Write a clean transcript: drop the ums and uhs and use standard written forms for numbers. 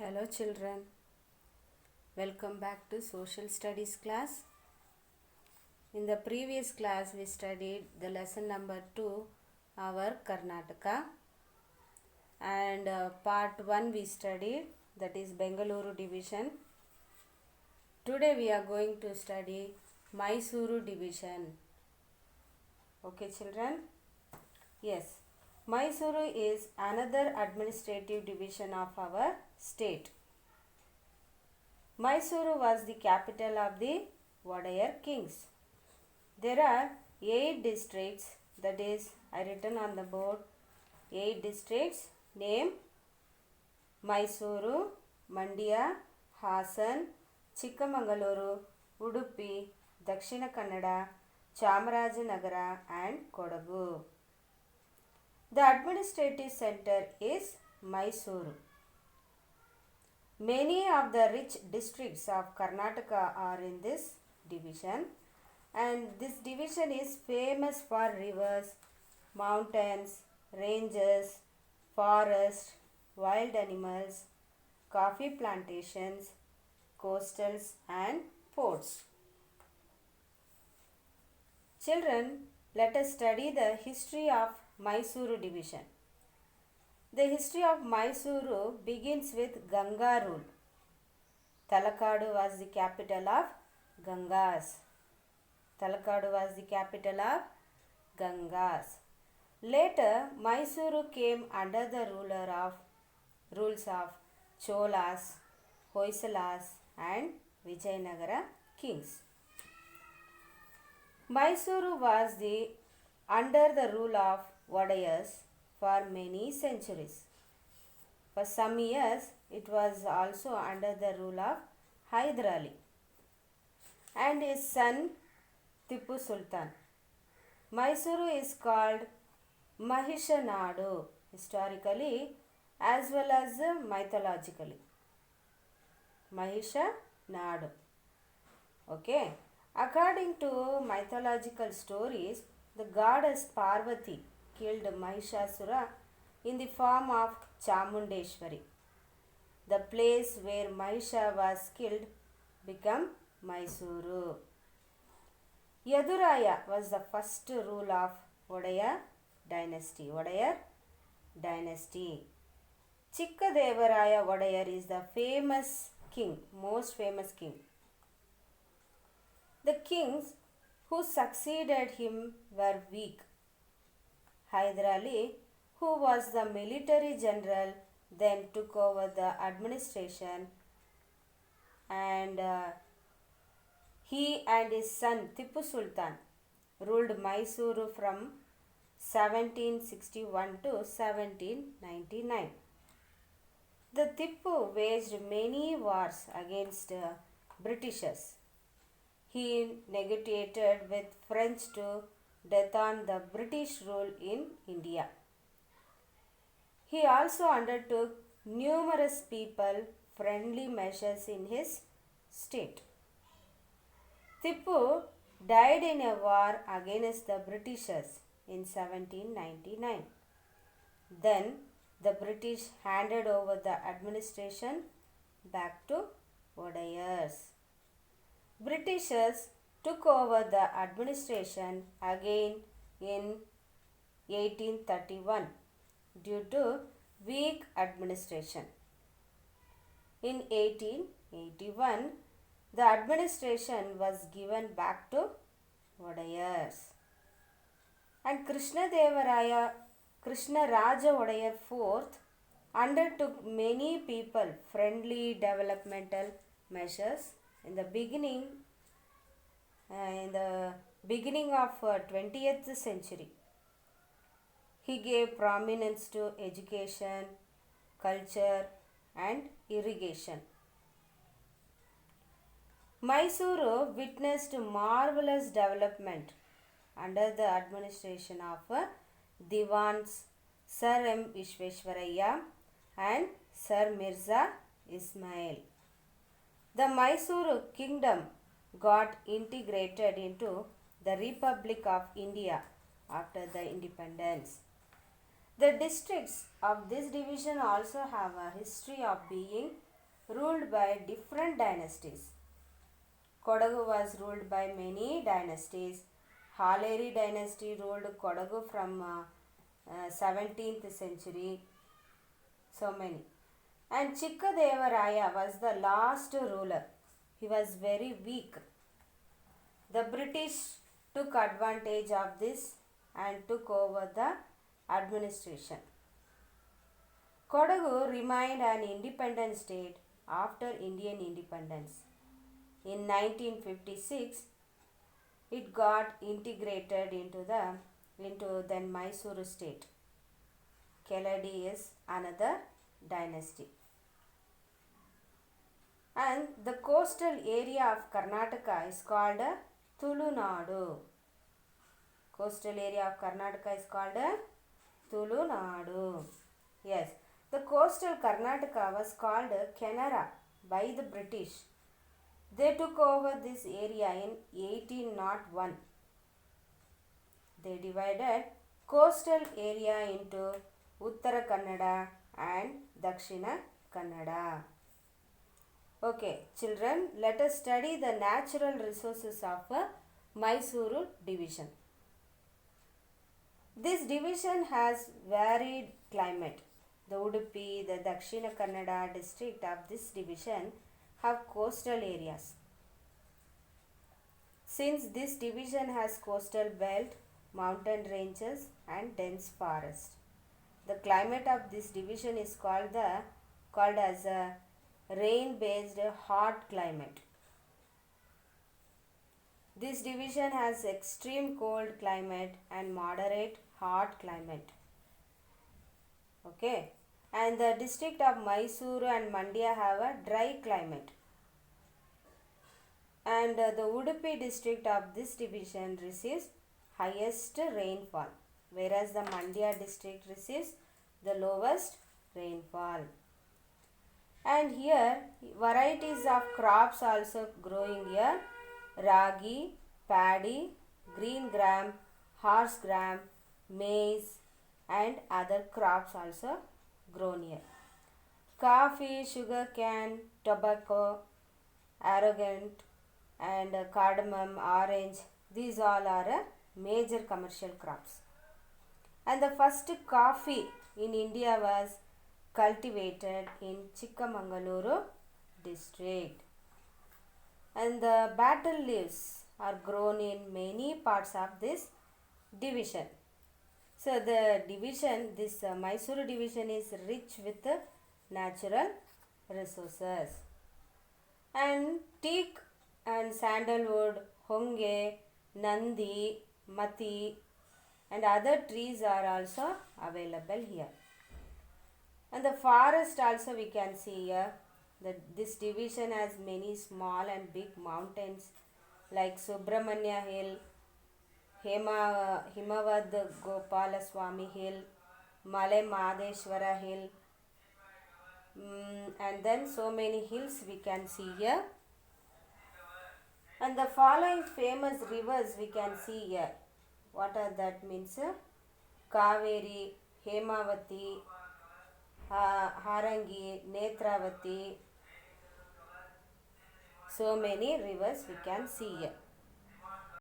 Hello children, welcome back to social studies class. In the previous class we studied the lesson number 2, our Karnataka, and part 1 we studied, that is Bengaluru division. Today we are going to study Mysuru division. Okay children? Yes, Mysuru is another administrative division of our state. Mysuru was the capital of the Wadayar kings. There are 8 districts, that is, I written on the board 8 districts. Name: Mysuru, Mandya, Hasan, Chikkamangaluru, Udupi, Dakshina Kannada, Chamarajanagar and Kodagu. The administrative center is Mysuru. Many of the rich districts of Karnataka are in this division, and this division is famous for rivers, mountains, ranges, forests, wild animals, coffee plantations, coastals and ports. Children, let us study the history of Mysuru division. The history of Mysuru begins with Ganga rule. Talakadu was the capital of Gangas. Talakadu was the capital of Gangas. Later, Mysuru came under the rules of Cholas, Hoysalas and Vijayanagara kings. Mysuru was under the rule of Wadayars for many centuries. For some years, it was also under the rule of Hyder Ali and his son Tipu Sultan. Mysuru is called Mahishanadu historically as well as mythologically. Mahishanadu. Okay. According to mythological stories, the goddess Parvati killed Mahishasura in the form of Chamundeshwari. The place where Mahisha was killed became Mysuru. Yaduraya was the first ruler of Wadayar dynasty. Chikkadevaraya Wadayar is the most famous king. The kings who succeeded him were weak. Hyder Ali, who was the military general, then took over the administration, and he and his son Tipu Sultan ruled Mysuru from 1761 to 1799. The Tipu waged many wars against Britishers. He negotiated with French to death on the British rule in India. He also undertook numerous people-friendly measures in his state. Tipu died in a war against the Britishers in 1799. Then the British handed over the administration back to Wadayars. Britishers took over the administration again in 1831 due to weak administration. In 1881, the administration was given back to Wadayars. And Krishnaraja Wadayar IV undertook many people-friendly developmental measures in the beginning of 20th century. He gave prominence to education, culture and irrigation. Mysuru witnessed marvelous development under the administration of Diwans Sir M. Vishveshwaraya and Sir Mirza Ismail. The Mysuru kingdom got integrated into the Republic of India after the independence. The districts of this division also have a history of being ruled by different dynasties. Kodagu was ruled by many dynasties. Haleri dynasty ruled Kodagu from 17th century. So many. And Chikkadevaraya was the last ruler. He was very weak. The British took advantage of this and took over the administration. Kodagu remained an independent state after Indian independence. In 1956, it got integrated into then Mysore state. Keladi is another dynasty. And the coastal area of Karnataka is called Tulunadu. Coastal area of Karnataka is called Tulunadu. Yes, the coastal Karnataka was called Canara by the British. They took over this area in 1801. They divided coastal area into Uttara Kannada and Dakshina Kannada. Okay, children, let us study the natural resources of Mysuru division. This division has varied climate. The Udupi, the Dakshina Kannada district of this division have coastal areas. Since this division has coastal belt, mountain ranges and dense forest, the climate of this division is called as a rain-based hot climate. This division has extreme cold climate and moderate hot climate. Okay, and the district of Mysuru and Mandya have a dry climate. And the Udupi district of this division receives highest rainfall, whereas the Mandya district receives the lowest rainfall. And here varieties of crops also growing here: ragi, paddy, green gram, horse gram, maize and other crops also grown here. Coffee, sugar cane, tobacco, arrogant and cardamom, orange, these all are major commercial crops. And the first coffee in India was cultivated in Chikkamangaluru district. And the betel leaves are grown in many parts of this division. So the division, this Mysuru division is rich with natural resources. And teak and sandalwood, honge, nandi, mati and other trees are also available here. And the forest also we can see here. This division has many small and big mountains like Subramanya Hill, Himavad Gopalaswamy Hill, Malay Madeshwara Hill, and then so many hills we can see here. And the following famous rivers we can see here. What are that means? Kaveri, Hemavati, Harangi, Netravati. So many rivers we can see here.